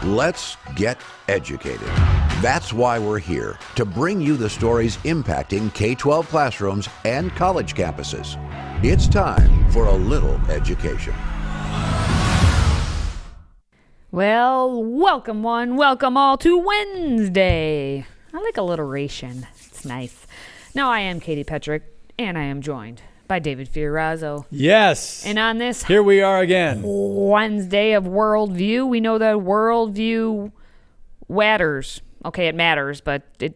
Let's get educated. That's why we're here, to bring you the stories impacting K-12 classrooms and college campuses. It's time for a little education. Well, welcome one, welcome all to Wednesday. I like alliteration. It's nice. Now, I am Katie Petrick, and I am joined by David Fiorazzo. Yes. And on this here we are again. Wednesday of Worldview, we know that Worldview matters. Okay, it matters, but I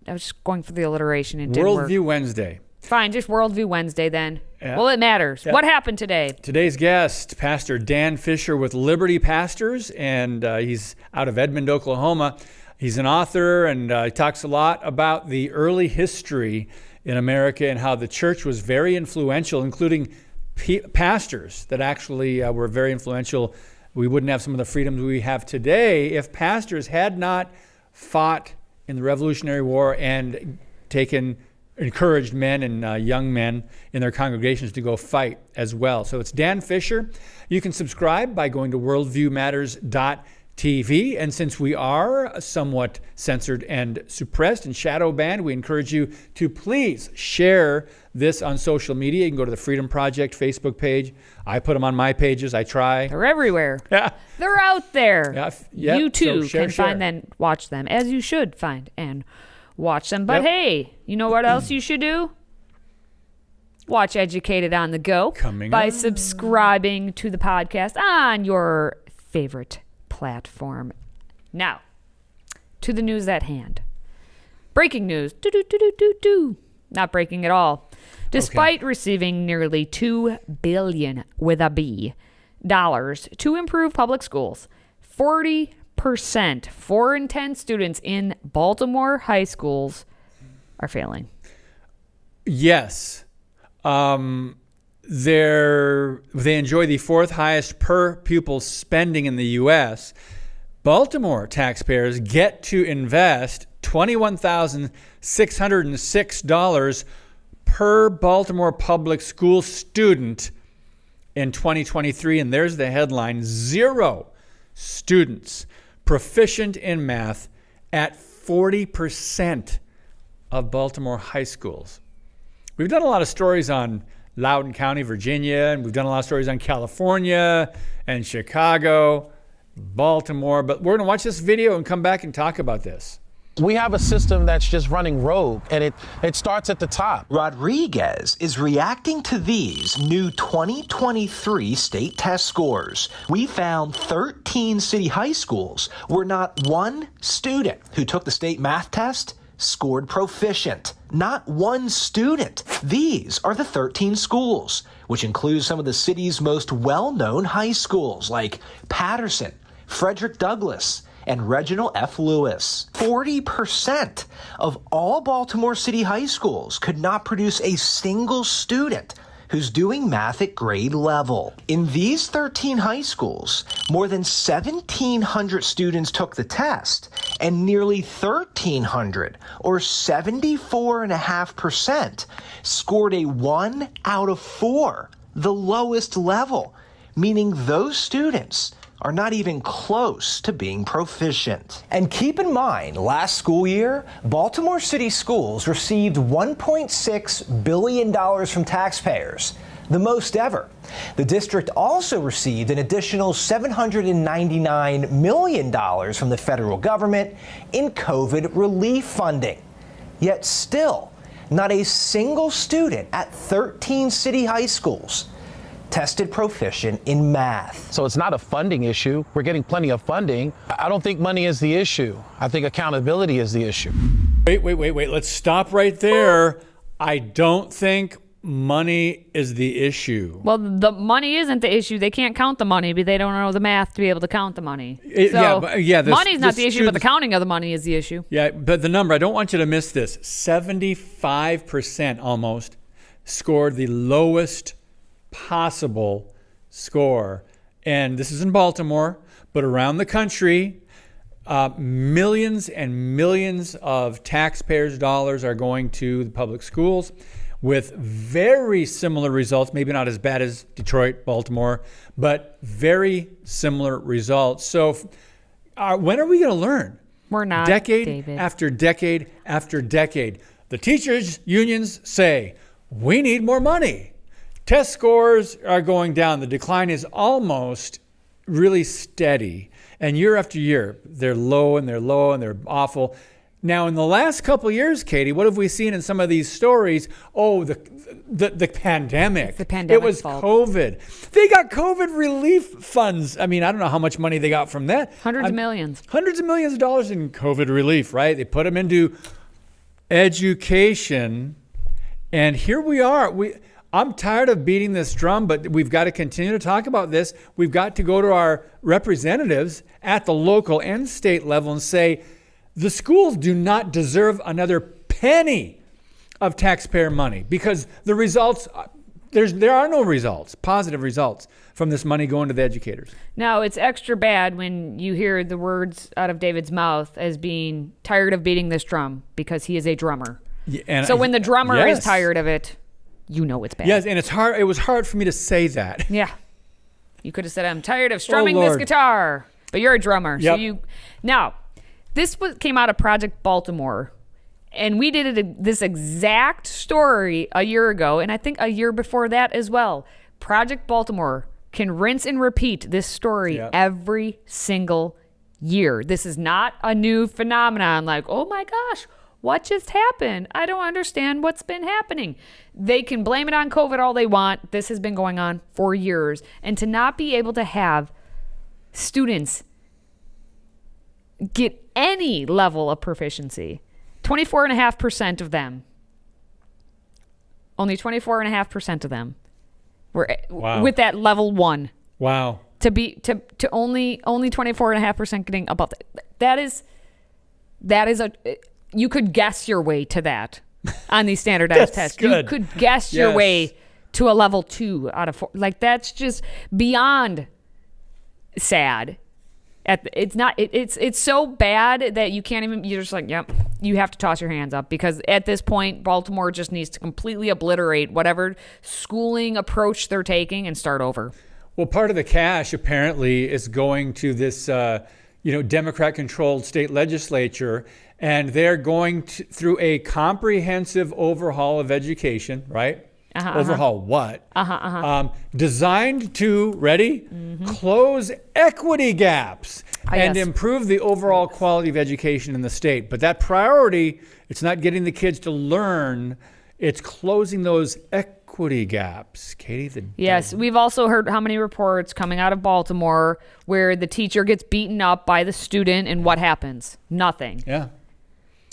was just going for the alliteration. It didn't work. Worldview Wednesday. Fine, just Worldview Wednesday then. Yeah. Well, it matters. Yeah. What happened today? Today's guest, Pastor Dan Fisher with Liberty Pastors, and he's out of Edmond, Oklahoma. He's an author, and he talks a lot about the early history in America and how the church was very influential, including pastors that actually were very influential. We wouldn't have some of the freedoms we have today if pastors had not fought in the Revolutionary War and encouraged men and young men in their congregations to go fight as well. So it's Dan Fisher. You can subscribe by going to worldviewmatters.tv. And since we are somewhat censored and suppressed and shadow banned, we encourage you to please share this on social media. You can go to the Freedom Project Facebook page. I put them on my pages. I try. They're everywhere. Yeah. They're out there. Yeah. You too So share. find and watch them, as you should find and watch them. But hey, you know what else you should do? Watch Educated on the Go by subscribing to the podcast on your favorite platform. Now, to the news at hand. Breaking news. Not breaking at all. Despite receiving nearly $2 billion with a B dollars to improve public schools, 40%, 4 in 10 students in Baltimore high schools are failing. Yes. They enjoy the fourth highest per pupil spending in the U.S. Baltimore taxpayers get to invest $21,606 per Baltimore public school student in 2023. And there's the headline: 0 students proficient in math at 40% of Baltimore high schools. We've done a lot of stories on Loudoun County, Virginia, and we've done a lot of stories on California and Chicago, Baltimore, but we're going to watch this video and come back and talk about this. We have a system that's just running rogue, and it starts at the top. Rodriguez is reacting to these new 2023 state test scores. We found 13 city high schools where not one student who took the state math test scored proficient. Not one student. These are the 13 schools, which includes some of the city's most well-known high schools like Patterson, Frederick Douglass, and Reginald F. Lewis. 40% of all Baltimore City high schools could not produce a single student who's doing math at grade level. In these 13 high schools, more than 1,700 students took the test, and nearly 1,300, or 74.5%, scored a 1 out of 4, the lowest level, meaning those students are not even close to being proficient. And keep in mind, last school year, Baltimore City Schools received $1.6 billion from taxpayers, the most ever. The district also received an additional $799 million from the federal government in COVID relief funding. Yet still, not a single student at 13 city high schools tested proficient in math. So it's not a funding issue. We're getting plenty of funding. I don't think money is the issue. I think accountability is the issue. Wait. Let's stop right there. I don't think money is the issue. Well, the money isn't the issue. They can't count the money, but they don't know the math to be able to count the money. Money's not the issue, but the counting of the money is the issue. Yeah, but the number, I don't want you to miss this. 75% almost scored the lowest possible score. And this is in Baltimore, but around the country, millions and millions of taxpayers' dollars are going to the public schools with very similar results, maybe not as bad as Detroit, Baltimore, but very similar results. So when are we going to learn? We're not, Decade David. after decade after decade. The teachers' unions say, we need more money. Test scores are going down. The decline is almost really steady. And year after year, they're low and they're low and they're awful. Now, in the last couple of years, Katie, what have we seen in some of these stories? Oh, the pandemic. It's the pandemic. It was fault. COVID. They got COVID relief funds. I mean, I don't know how much money they got from that. Hundreds of millions. Hundreds of millions of dollars in COVID relief, right? They put them into education. And here we are. I'm tired of beating this drum, but we've got to continue to talk about this. We've got to go to our representatives at the local and state level and say, the schools do not deserve another penny of taxpayer money because the results, there are no results, positive results from this money going to the educators. Now, it's extra bad when you hear the words out of David's mouth as being tired of beating this drum because he is a drummer. Yeah, and so when the drummer yes. is tired of it, you know it's bad. Yes, and it was hard for me to say that. Yeah. You could have said, I'm tired of strumming this guitar, but you're a drummer. Yep. So now, this came out of Project Baltimore, and we did this exact story a year ago, and I think a year before that as well. Project Baltimore can rinse and repeat this story every single year. This is not a new phenomenon like, oh my gosh, what just happened? I don't understand what's been happening. They can blame it on COVID all they want. This has been going on for years. And to not be able to have students get any level of proficiency, 24.5% of them, only 24.5% of them were with that level 1. Wow. To only 24.5% getting above that is a you could guess your way to that on these standardized tests. Good. You could guess your way to a level 2 out of 4. Like, that's just beyond sad. It's so bad that you can't even, you're just like, yep, you have to toss your hands up, because at this point, Baltimore just needs to completely obliterate whatever schooling approach they're taking and start over. Well, part of the cash apparently is going to this, Democrat-controlled state legislature, and they're going through a comprehensive overhaul of education, right? Overhaul what? Designed to, ready? Close equity gaps and improve the overall quality of education in the state. But that priority, it's not getting the kids to learn, it's closing those equity gaps. Katie, Yes, we've also heard how many reports coming out of Baltimore where the teacher gets beaten up by the student, and what happens? Nothing. Yeah.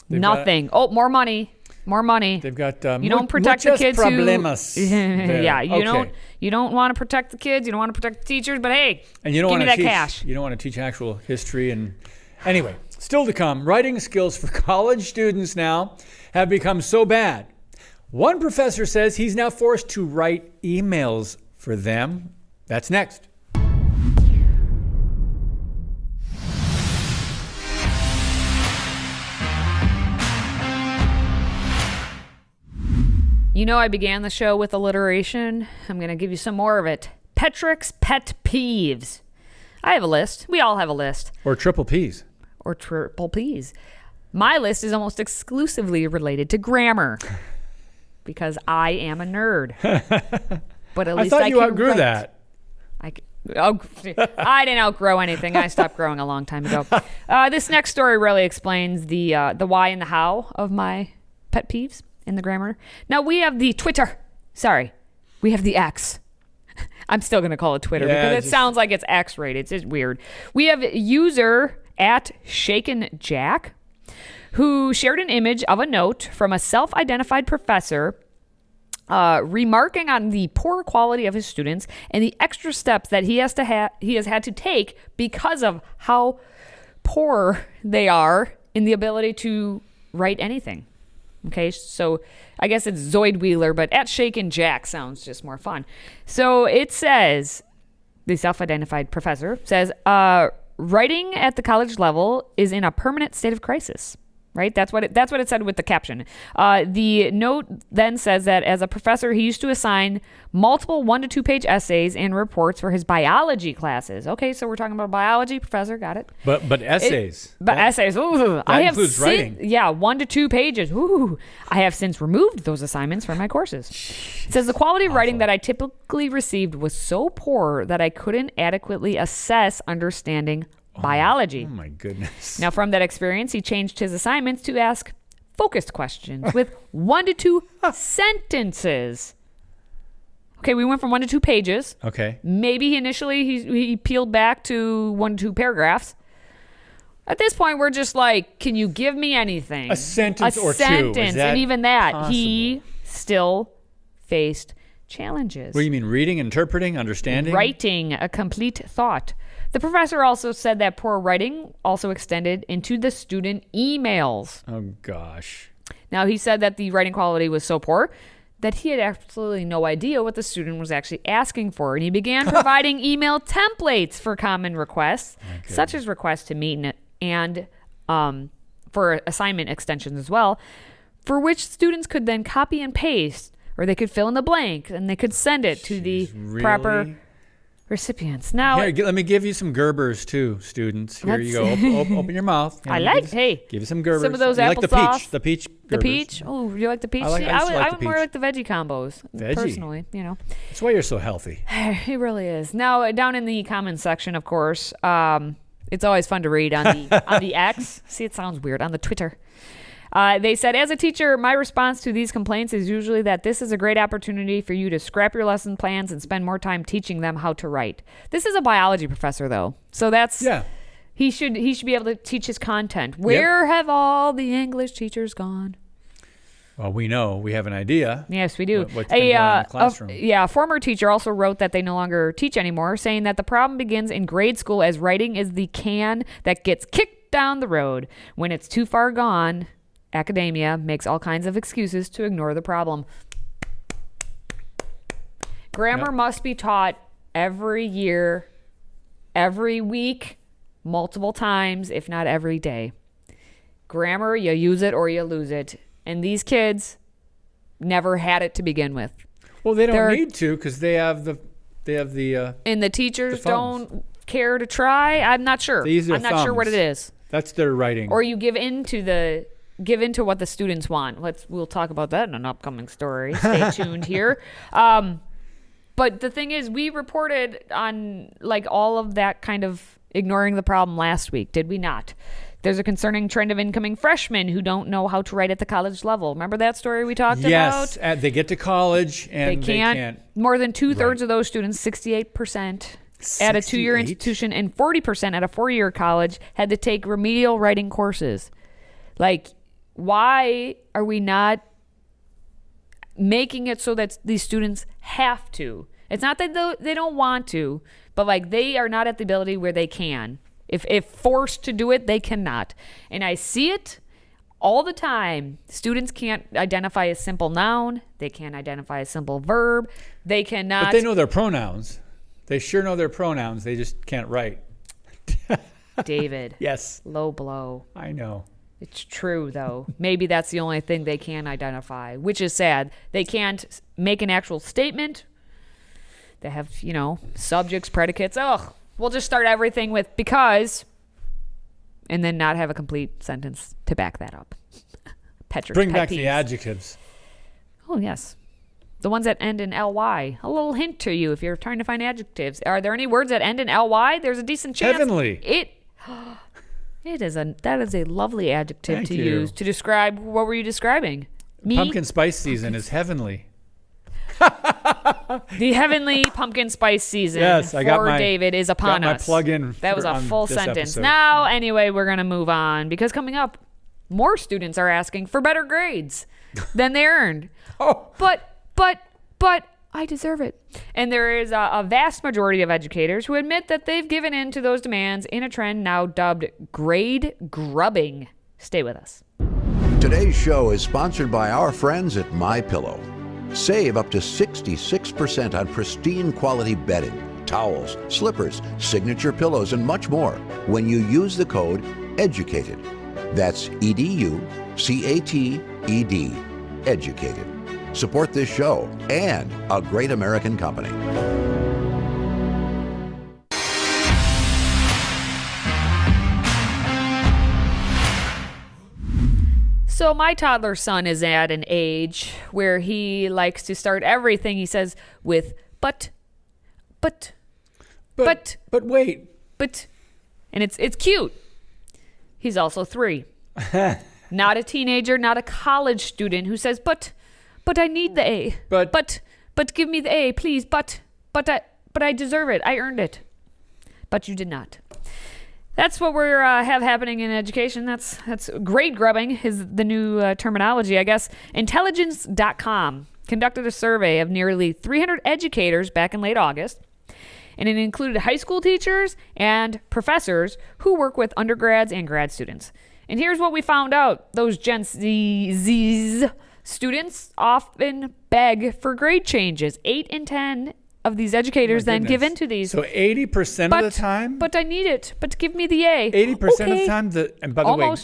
Nothing. More money. More money. They've got you don't protect the kids problemas you don't want to protect the kids, you don't want to protect the teachers, but hey, and you don't give me want that to cash. You don't want to teach actual history. And anyway, still to come, writing skills for college students now have become so bad. One professor says he's now forced to write emails for them. That's next. You know, I began the show with alliteration. I'm going to give you some more of it. Petrick's pet peeves. I have a list. We all have a list. Or triple P's. Or triple P's. My list is almost exclusively related to grammar because I am a nerd. But at least I thought you can outgrew write. that. I didn't outgrow anything. I stopped growing a long time ago. This next story really explains the why and the how of my pet peeves in the grammar. Now, we have the Twitter. Sorry. We have the X. I'm still going to call it Twitter because it sounds like it's X-rated. It's just weird. We have user @ShakenJack who shared an image of a note from a self-identified professor remarking on the poor quality of his students and the extra steps that he has had to take because of how poor they are in the ability to write anything. Okay, so I guess it's Zoid Wheeler, but @ShakenJack sounds just more fun. So it says, the self-identified professor says, writing at the college level is in a permanent state of crisis. right? That's what it said with the caption. The note then says that as a professor, he used to assign multiple 1 to 2 page essays and reports for his biology classes. Okay, so we're talking about biology professor. Got it. But essays. Essays. Ooh, that includes writing. Yeah, 1 to 2 pages. Ooh, I have since removed those assignments from my courses. It says the quality of writing that I typically received was so poor that I couldn't adequately assess understanding biology. Oh my goodness. Now, from that experience, he changed his assignments to ask focused questions with 1 to 2 sentences. Okay, we went from 1 to 2 pages. Okay. Maybe initially he peeled back to 1 to 2 paragraphs. At this point, we're just like, can you give me anything? A sentence or two. And even that, possible? he still faced challenges. What do you mean? Reading, interpreting, understanding? Writing a complete thought. The professor also said that poor writing also extended into the student emails. Oh, gosh. Now, he said that the writing quality was so poor that he had absolutely no idea what the student was actually asking for. And he began providing email templates for common requests, such as requests to meet and for assignment extensions as well, for which students could then copy and paste, or they could fill in the blank, and they could send it to the proper recipients. Now, here, let me give you some Gerbers too, students. Here you go. Open your mouth. I like. Give you some Gerbers. Some of those like applesauce. the peach. The Gerbers. peach. Oh, you like the peach? I like I the more peach. like the veggie combos. Veggie. Personally, That's why you're so healthy. It really is. Now, down in the comments section, of course, it's always fun to read on the X. See, it sounds weird, on the Twitter. They said, as a teacher, my response to these complaints is usually that this is a great opportunity for you to scrap your lesson plans and spend more time teaching them how to write. This is a biology professor, though. So that's, he should be able to teach his content. Where have all the English teachers gone? Well, we know. We have an idea. Yes, we do. What's been going on in the classroom. A former teacher also wrote that they no longer teach anymore, saying that the problem begins in grade school as writing is the can that gets kicked down the road. When it's too far gone, academia makes all kinds of excuses to ignore the problem. Grammar must be taught every year, every week, multiple times, if not every day. Grammar, you use it or you lose it. And these kids never had it to begin with. Well, they don't need to because they have the and the teachers don't care to try. I'm not sure. I'm not sure what it is. That's their writing. Or you give into what the students want. We'll talk about that in an upcoming story. Stay tuned here. But the thing is, we reported on like all of that kind of ignoring the problem last week, did we not? There's a concerning trend of incoming freshmen who don't know how to write at the college level. Remember that story we talked about? Yes, they get to college and they can't. More than 2/3 of those students, 68%, at a 2-year institution and 40% at a 4-year college had to take remedial writing courses. Like, why are we not making it so that these students have to? It's not that they don't want to, but like they are not at the ability where they can. If forced to do it, they cannot. And I see it all the time. Students can't identify a simple noun. They can't identify a simple verb. They cannot. But they know their pronouns. They sure know their pronouns. They just can't write. David. Yes. Low blow. I know. It's true, though. Maybe that's the only thing they can identify, which is sad. They can't make an actual statement. They have, subjects, predicates. Oh, we'll just start everything with because, and then not have a complete sentence to back that up. Bring back the adjectives. Oh, yes. The ones that end in ly. A little hint to you if you're trying to find adjectives. Are there any words that end in ly? There's a decent chance. Heavenly. That is a lovely adjective to use to describe. What were you describing? Me? Pumpkin spice season is heavenly. The heavenly pumpkin spice season for David is upon us. My plug-in. That was a full sentence. Episode. Now, anyway, we're going to move on because coming up, more students are asking for better grades than they earned. But I deserve it. And there is a vast majority of educators who admit that they've given in to those demands in a trend now dubbed grade grubbing. Stay with us. Today's show is sponsored by our friends at MyPillow. Save up to 66% on pristine quality bedding, towels, slippers, signature pillows, and much more when you use the code EDUCATED. That's EDUCATED. Educated. Support this show and a great American company. So my toddler son is at an age where he likes to start everything he says with but wait. and it's cute. He's also 3. Not a teenager, not a college student who says, but I need the A. But give me the A, please. But I deserve it. I earned it. But you did not. That's what we have happening in education. That's grade grubbing is the new terminology, I guess. Intelligence.com conducted a survey of nearly 300 educators back in late August. And it included high school teachers and professors who work with undergrads and grad students. And here's what we found out. Those Gen Z's students often beg for grade changes. 8 in 10 of these educators then give in to these. So 80% of the time? But I need it. But give me the A. 80% of the time? And by the way,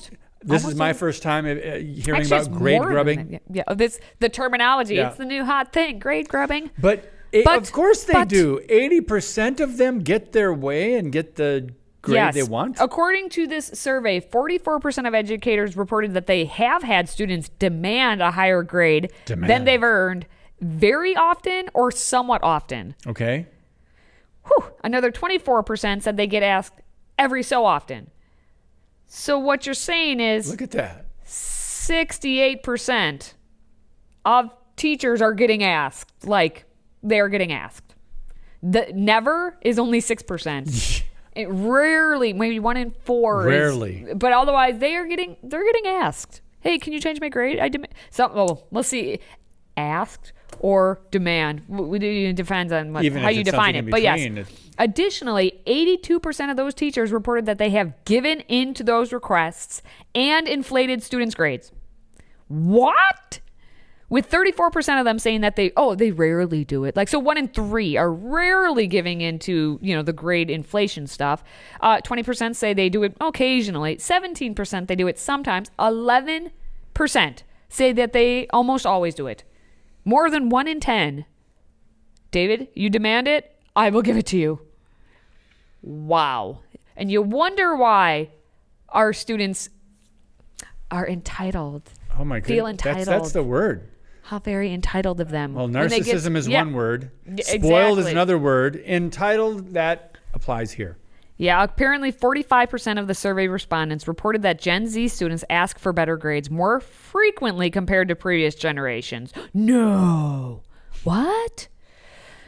this is my first time hearing about grade grubbing. Yeah, the terminology. Yeah. It's the new hot thing, grade grubbing. But of course they do. 80% of them get their way and get the grade they want? According to this survey, 44% of educators reported that they have had students demand a higher grade than they've earned very often or somewhat often. Okay. Another 24% said they get asked every so often. So what you're saying is... Look at that. 68% of teachers are getting asked. Like, they're getting asked. The never is only 6%. It rarely, maybe 1 in 4. Rarely. But otherwise, they're getting asked. Hey, can you change my grade? Let's see. Asked or demand. It depends on how you define it. But yes. Additionally, 82% of those teachers reported that they have given in to those requests and inflated students' grades. What? With 34% of them saying that they rarely do it. So 1 in 3 are rarely giving into, the grade inflation stuff. 20% say they do it occasionally. 17% they do it sometimes. 11% say that they almost always do it. More than 1 in 10. David, you demand it, I will give it to you. Wow. And you wonder why our students are entitled. Oh my goodness. Feel entitled. That's the word. How very entitled of them. Well, narcissism is one word. Spoiled is another word. Entitled, that applies here. Yeah, apparently 45% of the survey respondents reported that Gen Z students ask for better grades more frequently compared to previous generations. No. What?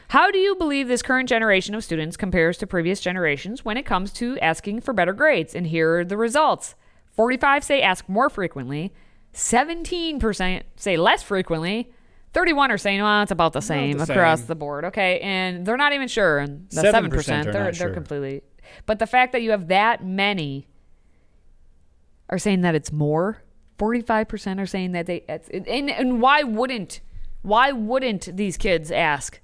How do you believe this current generation of students compares to previous generations when it comes to asking for better grades? And here are the results. 45% say ask more frequently. 17% say less frequently. 31% are saying, well, it's about the same across the board. Okay, and they're not even sure. And the 7% they're completely... But the fact that you have that many are saying that it's more. 45% are saying that and why wouldn't these kids ask?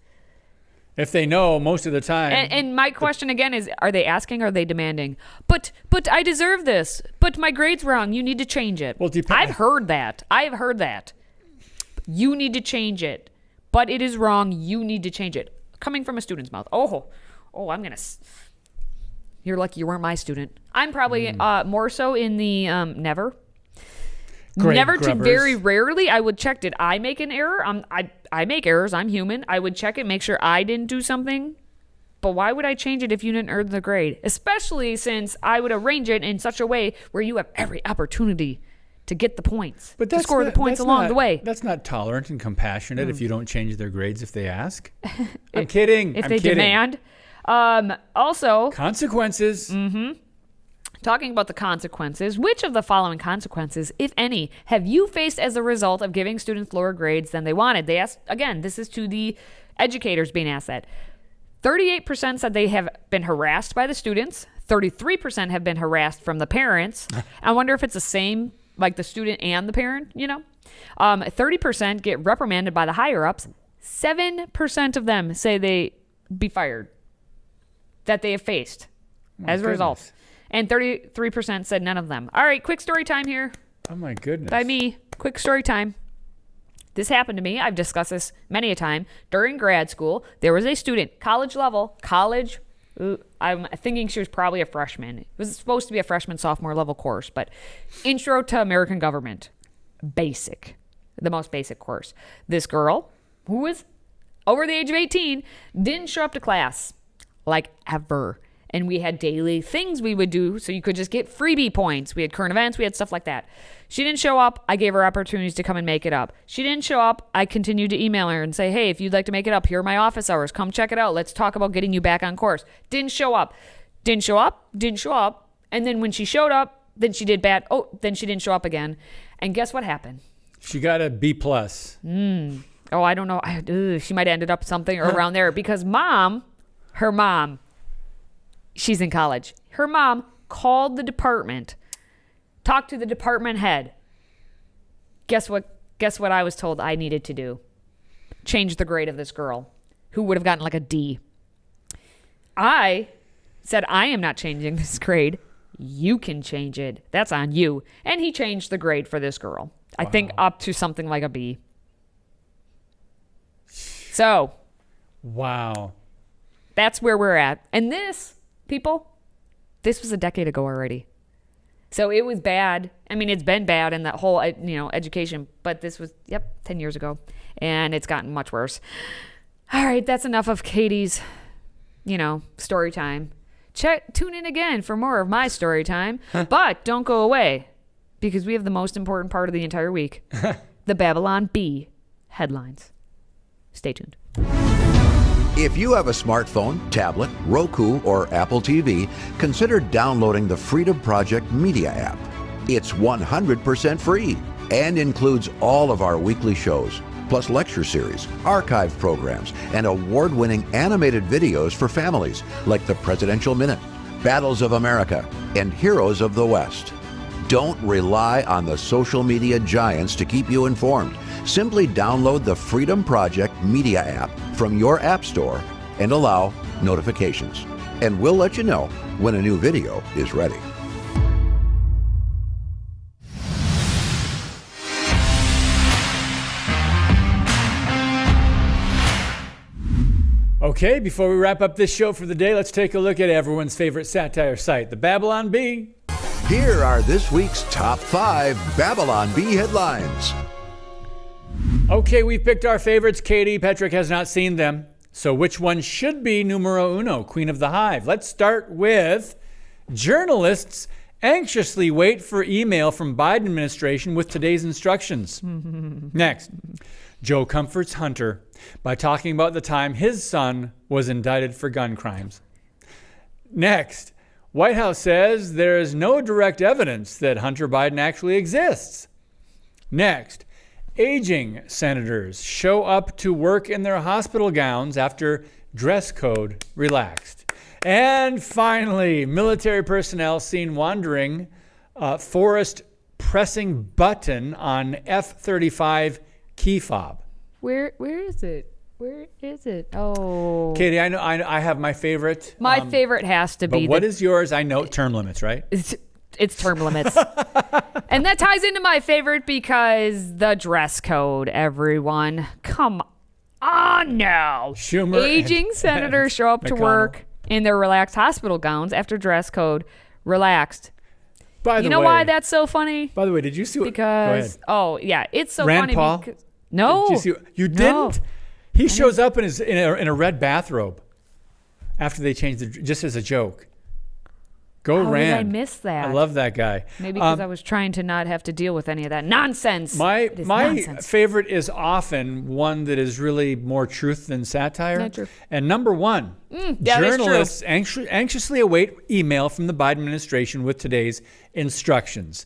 If they know most of the time. And my question again is, are they asking or are they demanding? But I deserve this. But my grade's wrong. You need to change it. Well, I've heard that. You need to change it. But it is wrong. You need to change it. Coming from a student's mouth. I'm going to... You're lucky you weren't my student. I'm probably more so in the never. Never to very rarely. I would check, did I make an error? I make errors. I'm human. I would check it, make sure I didn't do something. But why would I change it if you didn't earn the grade? Especially since I would arrange it in such a way where you have every opportunity to get the points, to score the points along the way. That's not tolerant and compassionate if you don't change their grades if they ask. I'm kidding. If they demand. Also... Consequences. Mm-hmm. Talking about the consequences, which of the following consequences, if any, have you faced as a result of giving students lower grades than they wanted? They asked, again, this is to the educators being asked that. 38% said they have been harassed by the students. 33% have been harassed from the parents. I wonder if it's the same, like the student and the parent, 30% get reprimanded by the higher-ups. 7% of them say they be fired that they have faced as a result. And 33% said none of them. All right, quick story time here. Oh, my goodness. By me, quick story time. This happened to me. I've discussed this many a time. During grad school, there was a student, college, I'm thinking she was probably a freshman. It was supposed to be a freshman, sophomore level course, but Intro to American Government. Basic. The most basic course. This girl, who was over the age of 18, didn't show up to class. Like, ever. And we had daily things we would do so you could just get freebie points. We had current events. We had stuff like that. She didn't show up. I gave her opportunities to come and make it up. She didn't show up. I continued to email her and say, hey, if you'd like to make it up, here are my office hours. Come check it out. Let's talk about getting you back on course. Didn't show up. Didn't show up. Didn't show up. And then when she showed up, then she did bad. Oh, then she didn't show up again. And guess what happened? She got a B+. Oh, I don't know. She might have ended up something around there because her mom, she's in college. Her mom called the department, talked to the department head. Guess what I was told I needed to do? Change the grade of this girl who would have gotten like a D. I said, I am not changing this grade. You can change it. That's on you. And he changed the grade for this girl. I think up to something like a B. So. Wow. That's where we're at. And this, people, this was a decade ago already. So it was bad. I mean, it's been bad in that whole, education. But this was, 10 years ago. And it's gotten much worse. All right, that's enough of Katie's, story time. Tune in again for more of my story time. But don't go away because we have the most important part of the entire week. The Babylon Bee headlines. Stay tuned. If you have a smartphone, tablet, Roku, or Apple TV, consider downloading the FreedomProject Media app. It's 100% free and includes all of our weekly shows, plus lecture series, archive programs, and award-winning animated videos for families like the Presidential Minute, Battles of America, and Heroes of the West. Don't rely on the social media giants to keep you informed. Simply download the Freedom Project Media app from your app store and allow notifications. And we'll let you know when a new video is ready. Okay, before we wrap up this show for the day, let's take a look at everyone's favorite satire site, the Babylon Bee. Here are this week's top 5 Babylon Bee headlines. Okay, we've picked our favorites. Katie Petrick has not seen them. So which one should be numero uno, Queen of the Hive? Let's start with journalists anxiously wait for email from Biden administration with today's instructions. Next, Joe comforts Hunter by talking about the time his son was indicted for gun crimes. Next, White House says there is no direct evidence that Hunter Biden actually exists. Next, aging senators show up to work in their hospital gowns after dress code relaxed. And finally, military personnel seen wandering forest pressing button on F-35 key fob. Where is it? Where is it? Oh, Katie, I know I have my favorite. My favorite has to be. But what is yours? I know term limits, right? It's term limits. And that ties into my favorite because the dress code, everyone. Come on now. Schumer aging senators show up to work in their relaxed hospital gowns after dress code relaxed. By the way, you know why that's so funny? By the way, did you see what? Because, oh, yeah, it's so Rand funny. Paul? Because, no. Did you didn't? He shows up in a red bathrobe after they changed it, just as a joke. Go How Rand. did I miss that? I love that guy. Maybe because I was trying to not have to deal with any of that nonsense. My nonsense. favorite is often one that is really more truth than satire. Not true. And number one, journalists anxiously await email from the Biden administration with today's instructions.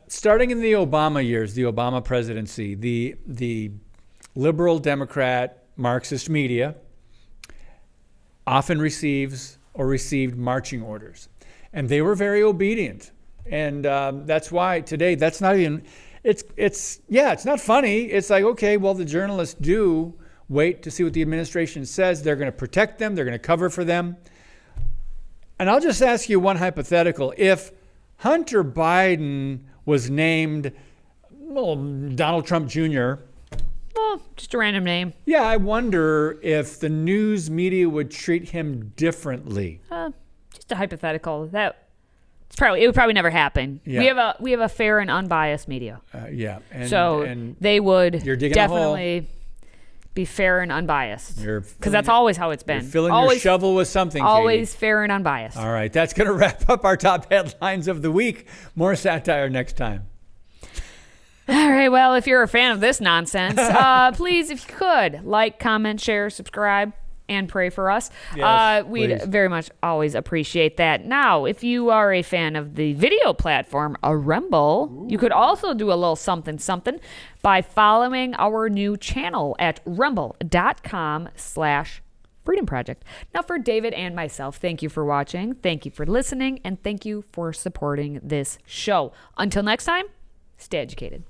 Starting in the Obama years, the Obama presidency, the liberal Democrat Marxist media often received marching orders. And they were very obedient. And that's why today, that's not even, it's not funny. It's like, okay, well, the journalists do wait to see what the administration says. They're going to protect them. They're going to cover for them. And I'll just ask you one hypothetical. If Hunter Biden was named Donald Trump Jr., well, just a random name. Yeah, I wonder if the news media would treat him differently. Just a hypothetical. It would probably nenever happen. Yeah. We have a fair and unbiased media. Yeah. And they would definitely be fair and unbiased. Because that's always how it's been. You're filling your shovel with something, always Katie. fair and unbiased. All right, that's going to wrap up our top headlines of the week. More satire next time. All right, well, if you're a fan of this nonsense, please, if you could, like, comment, share, subscribe, and pray for us. Yes, we'd please. very much always appreciate that. Now, if you are a fan of the video platform, Rumble, you could also do a little something by following our new channel at rumble.com/FreedomProject. Now, for David and myself, thank you for watching, thank you for listening, and thank you for supporting this show. Until next time, stay educated.